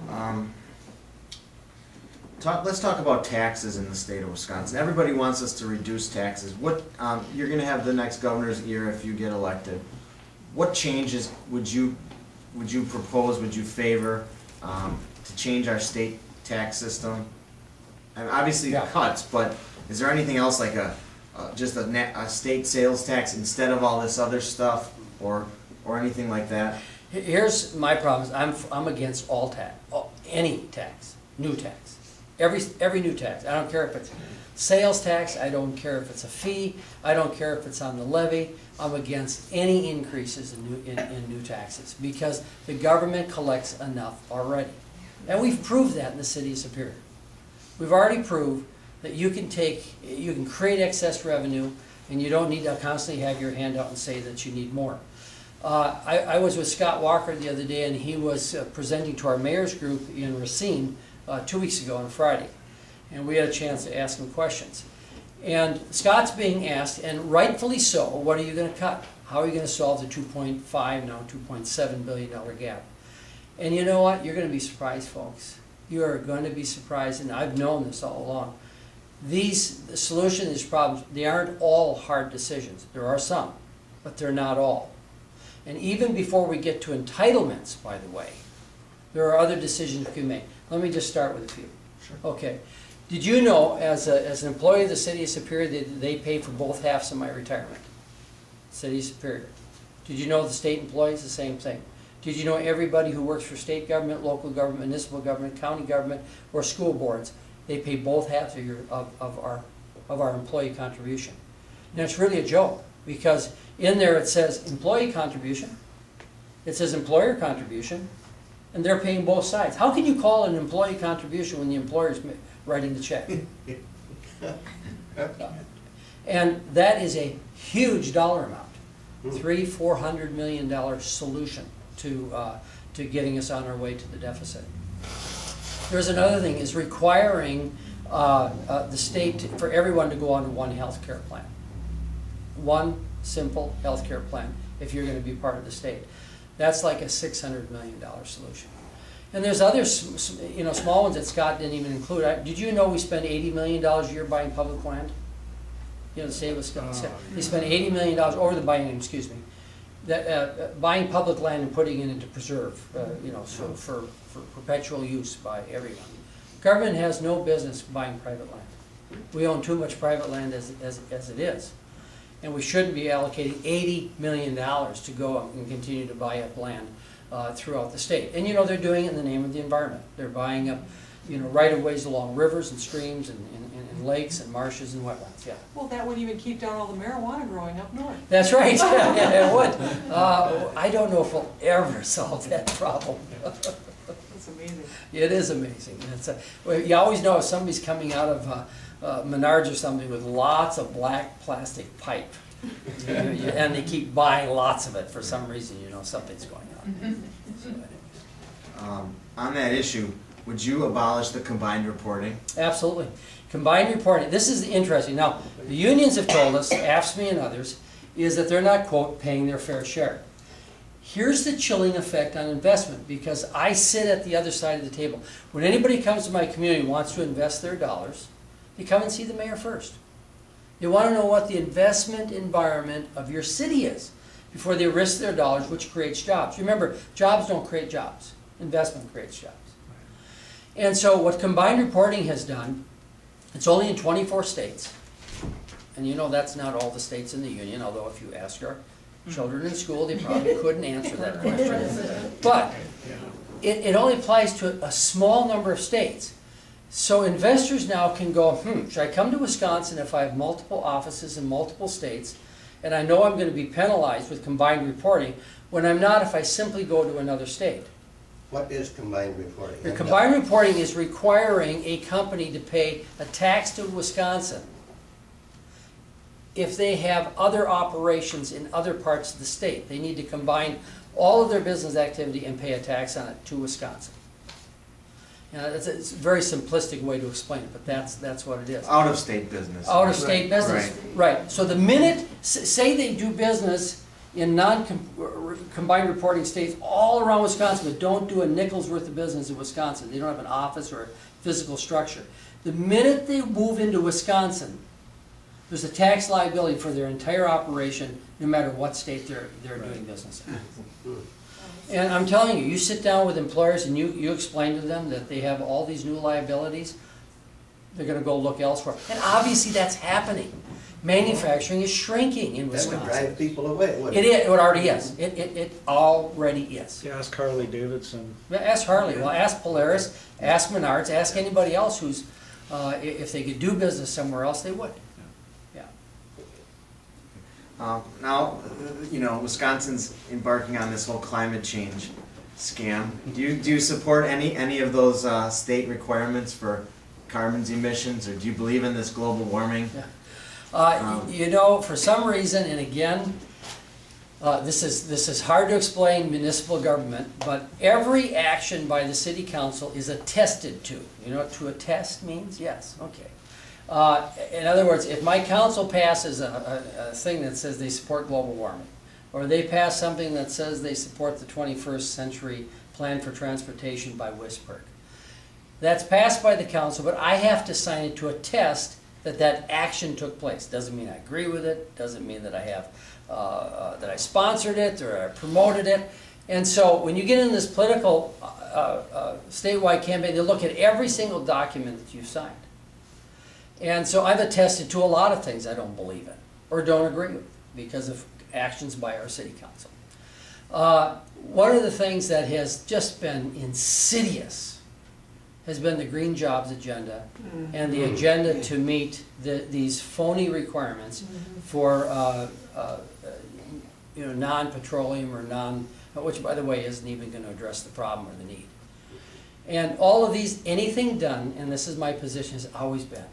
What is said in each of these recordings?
Um, let's talk about taxes in the state of Wisconsin. Everybody wants us to reduce taxes. What you're going to have the next governor's ear if you get elected. What changes would you propose? Would you favor to change our state tax system? And obviously cuts, but is there anything else like just a state sales tax instead of all this other stuff, or anything like that? Here's my problem. I'm against all tax, any tax, new tax, every new tax. I don't care if it's sales tax. I don't care if it's a fee. I don't care if it's on the levy. I'm against any increases in new taxes because the government collects enough already, and we've proved that in the city of Superior. We've already proved that you can create excess revenue, and you don't need to constantly have your hand out and say that you need more. I was with Scott Walker the other day, and he was presenting to our mayor's group in Racine 2 weeks ago on Friday, and we had a chance to ask him questions. And Scott's being asked, and rightfully so, what are you going to cut? How are you going to solve the $2.5, now $2.7 billion gap? And you know what? You're going to be surprised, folks. You are going to be surprised, and I've known this all along. The solution to these problems, they aren't all hard decisions. There are some, but they're not all. And even before we get to entitlements, by the way, there are other decisions we can make. Let me just start with a few. Sure. Okay. Did you know, as an employee of the City of Superior, they pay for both halves of my retirement? City of Superior. Did you know the state employees, the same thing? Did you know everybody who works for state government, local government, municipal government, county government, or school boards, they pay both halves of our employee contribution? And it's really a joke, because in there it says employee contribution, it says employer contribution, and they're paying both sides. How can you call it an employee contribution when the employer's writing the check? And that is a huge dollar amount, $300–400 million solution to getting us on our way to the deficit. There's another thing, is requiring the state for everyone to go on to one health care plan. One simple health care plan if you're going to be part of the state. That's like a $600 million solution. And there's other small ones that Scott didn't even include. Did you know we spend $80 million a year buying public land? You know, the state of Wisconsin. They spend $80 million over the biennium, excuse me, buying public land and putting it into preserve, so for perpetual use by everyone. Government has no business buying private land. We own too much private land as it is. And we shouldn't be allocating $80 million to go and continue to buy up land throughout the state. And they're doing it in the name of the environment. They're buying up right-of-ways along rivers and streams and lakes and marshes and wetlands. Yeah. Well, that would even keep down all the marijuana growing up north. That's right. Yeah, it would. I don't know if we'll ever solve that problem. That's amazing. It is amazing. Well, you always know if somebody's coming out of Menards or something with lots of black plastic pipe, and they keep buying lots of it for some reason, something's going on. So, anyway. On that issue, would you abolish the combined reporting? Absolutely. Combined reporting. This is interesting. Now, the unions have told us, AFSCME and others, is that they're not, quote, paying their fair share. Here's the chilling effect on investment, because I sit at the other side of the table. When anybody comes to my community and wants to invest their dollars, they come and see the mayor first. They want to know what the investment environment of your city is before they risk their dollars, which creates jobs. Remember, jobs don't create jobs. Investment creates jobs. And so what combined reporting has done, it's only in 24 states. And that's not all the states in the union, although if you ask our children in school, they probably couldn't answer that question. But it only applies to a small number of states. So investors now can go, should I come to Wisconsin if I have multiple offices in multiple states, and I know I'm going to be penalized with combined reporting, when I'm not if I simply go to another state? What is combined reporting? The combined reporting is requiring a company to pay a tax to Wisconsin if they have other operations in other parts of the state. They need to combine all of their business activity and pay a tax on it to Wisconsin. It's a very simplistic way to explain it, but that's what it is. Out-of-state business. Out-of-state business, right. So the minute, say they do business in combined reporting states all around Wisconsin that don't do a nickel's worth of business in Wisconsin. They don't have an office or a physical structure. The minute they move into Wisconsin, there's a tax liability for their entire operation, no matter what state they're doing business in. And I'm telling you, you sit down with employers and you explain to them that they have all these new liabilities, they're going to go look elsewhere. And obviously that's happening. Manufacturing is shrinking in That Wisconsin. would drive people away, wouldn't It it? is. It already is. It already is. Yeah, ask Harley Davidson. Yeah, ask Harley. Well, ask Polaris. Ask Menards. Ask anybody else who's, if they could do business somewhere else, they would. Yeah. Now, you know, Wisconsin's embarking on this whole climate change scam. Do you support any of those state requirements for carbon emissions, or do you believe in this global warming? Yeah. You know, for some reason, and again, this is hard to explain municipal government, but every action by the city council is attested to. You know what to attest means? Yes, okay. In other words, if my council passes a thing that says they support global warming, or they pass something that says they support the 21st century plan for transportation by Wisburg, that's passed by the council, but I have to sign it to attest that that action took place. Doesn't mean I agree with it. Doesn't mean that I have that I sponsored it or I promoted it. And so when you get in this political statewide campaign, they look at every single document that you've signed. And so I've attested to a lot of things I don't believe in or don't agree with because of actions by our city council. One of the things that has just been insidious has been the green jobs agenda and the agenda to meet these phony requirements for you know, non-petroleum or which by the way isn't even going to address the problem or the need. And all of these, anything done, and this is my position, has always been,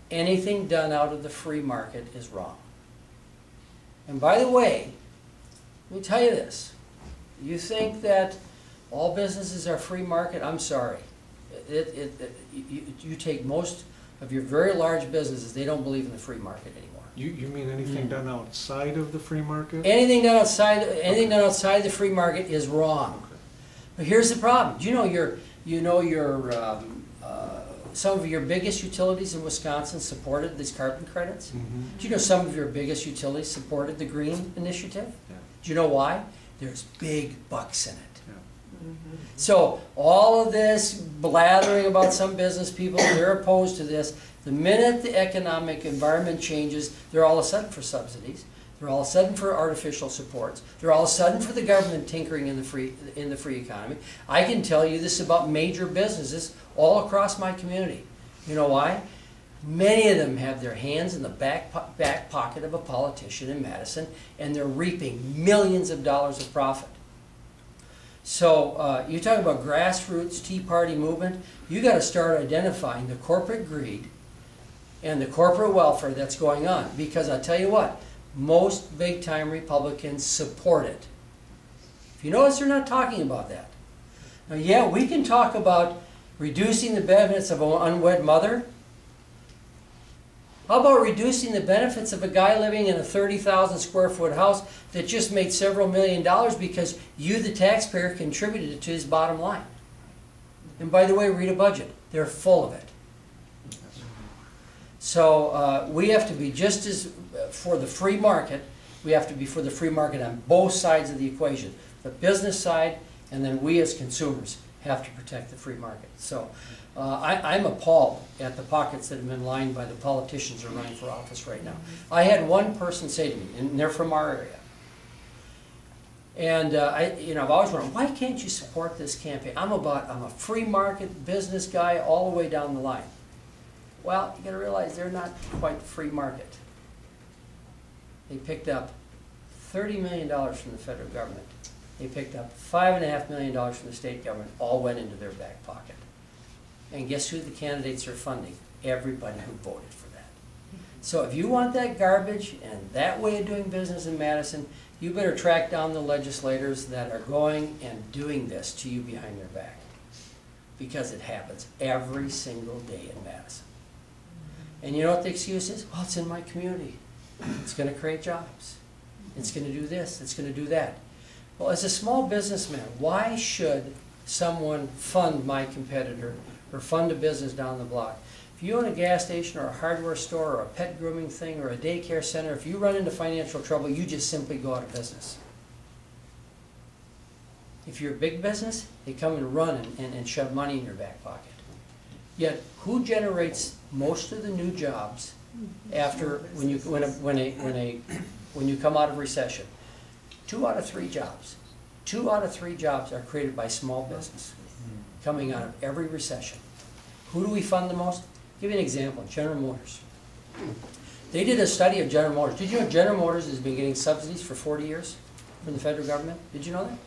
anything done out of the free market is wrong. And by the way, let me tell you this, you think that all businesses are free market? I'm sorry. You take most of your very large businesses, they don't believe in the free market anymore. You mean anything done outside of the free market? Anything done outside the free market is wrong. Okay. But here's the problem. Do you know some of your biggest utilities in Wisconsin supported these carbon credits? Mm-hmm. Do you know some of your biggest utilities supported the green initiative? Yeah. Do you know why? There's big bucks in it. Yeah. So all of this blathering about some business people, they're opposed to this. The minute the economic environment changes, they're all of a sudden for subsidies. They're all of a sudden for artificial supports. They're all of a sudden for the government tinkering in the free economy. I can tell you this about major businesses all across my community. You know why? Many of them have their hands in the back pocket of a politician in Madison, and they're reaping millions of dollars of profit. So you talk about grassroots Tea Party movement, you got to start identifying the corporate greed and the corporate welfare that's going on. Because I'll tell you what, most big-time Republicans support it. If you notice, they're not talking about that. Now, yeah, we can talk about reducing the benefits of an unwed mother. How about reducing the benefits of a guy living in a 30,000 square foot house that just made several $1,000,000 because you, the taxpayer, contributed it to his bottom line? And by the way, read a budget. They're full of it. So we have to be just as for the free market, we have to be for the free market on both sides of the equation. The business side, and then we as consumers have to protect the free market. So I'm appalled at the pockets that have been lined by the politicians who are running for office right now. I had one person say to me, and they're from our area, and I've always wondered, why can't you support this campaign? I'm a free market business guy all the way down the line. Well, you got to realize they're not quite free market. They picked up $30 million from the federal government. They picked up $5.5 million from the state government, all went into their back pocket. And guess who the candidates are funding? Everybody who voted for that. So if you want that garbage and that way of doing business in Madison, you better track down the legislators that are going and doing this to you behind their back. Because it happens every single day in Madison. And you know what the excuse is? Well, it's in my community. It's going to create jobs. It's going to do this. It's going to do that. Well, as a small businessman, why should someone fund my competitor or fund a business down the block? If you own a gas station or a hardware store or a pet grooming thing or a daycare center, if you run into financial trouble, you just simply go out of business. If you're a big business, they come and run and shove money in your back pocket. Yet, who generates most of the new jobs after when you come out of recession? 2 out of 3 jobs. 2 out of 3 jobs are created by small business coming out of every recession. Who do we fund the most? Give you an example, General Motors. They did a study of General Motors. Did you know General Motors has been getting subsidies for 40 years from the federal government? Did you know that?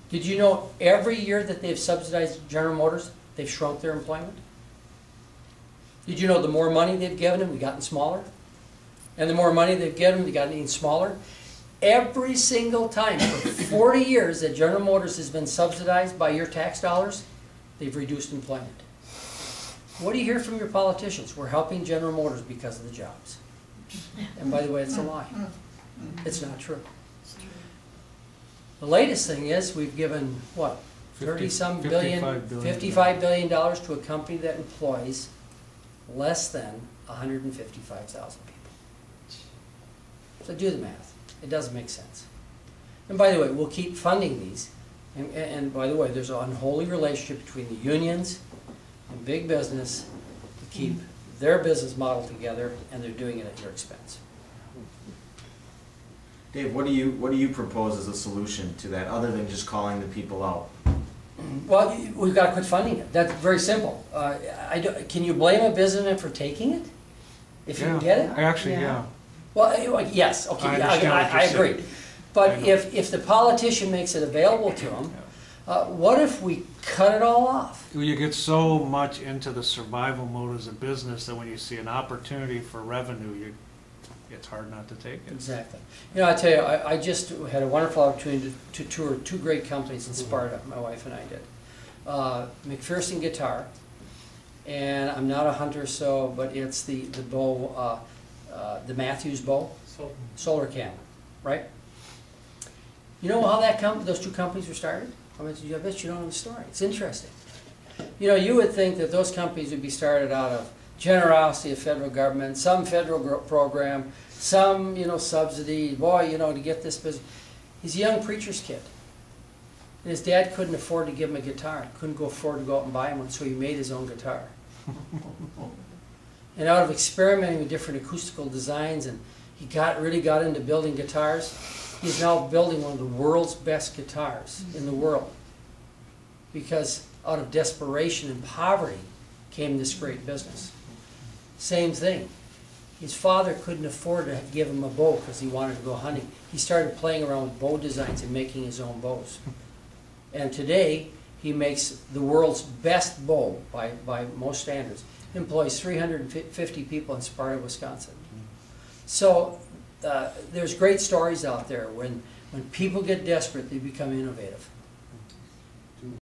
Did you know every year that they've subsidized General Motors, they've shrunk their employment? Did you know the more money they've given them, we've gotten smaller? And the more money they've given them, they've gotten even smaller? Every single time for 40 years that General Motors has been subsidized by your tax dollars, they've reduced employment. What do you hear from your politicians? We're helping General Motors because of the jobs. And by the way, it's a lie. It's not true. The latest thing is we've given, what, 30-some billion, $55 billion to a company that employs less than 155,000 people. So do the math. It doesn't make sense. And by the way, we'll keep funding these. And by the way, there's an unholy relationship between the unions and big business to keep their business model together, and they're doing it at your expense. Dave, what do you propose as a solution to that, other than just calling the people out? Well, we've got to quit funding it. That's very simple. Can you blame a businessman for taking it? If you can get it? Actually, yeah. Well, yes, okay, I agree. But if the politician makes it available to them, what if we cut it all off? You get so much into the survival mode as a business that when you see an opportunity for revenue, it's hard not to take it. Exactly. You know, I tell you, I just had a wonderful opportunity to tour 2 great companies in Sparta, my wife and I did. McPherson Guitar, and I'm not a hunter, but it's the bow, the Matthews bow, solar cam, right? You know how those 2 companies were started? I bet you don't know the story. It's interesting. You know, you would think that those companies would be started out of generosity of federal government, some federal program, some, subsidy, boy, to get this business. He's a young preacher's kid. And his dad couldn't afford to give him a guitar. Couldn't afford to go out and buy him one, so he made his own guitar. And out of experimenting with different acoustical designs, and he really got into building guitars, he's now building one of the world's best guitars in the world. Because out of desperation and poverty came this great business. Same thing. His father couldn't afford to give him a bow because he wanted to go hunting. He started playing around with bow designs and making his own bows. And today, he makes the world's best bow by most standards. Employs 350 people in Sparta, Wisconsin. So there's great stories out there. When people get desperate, they become innovative.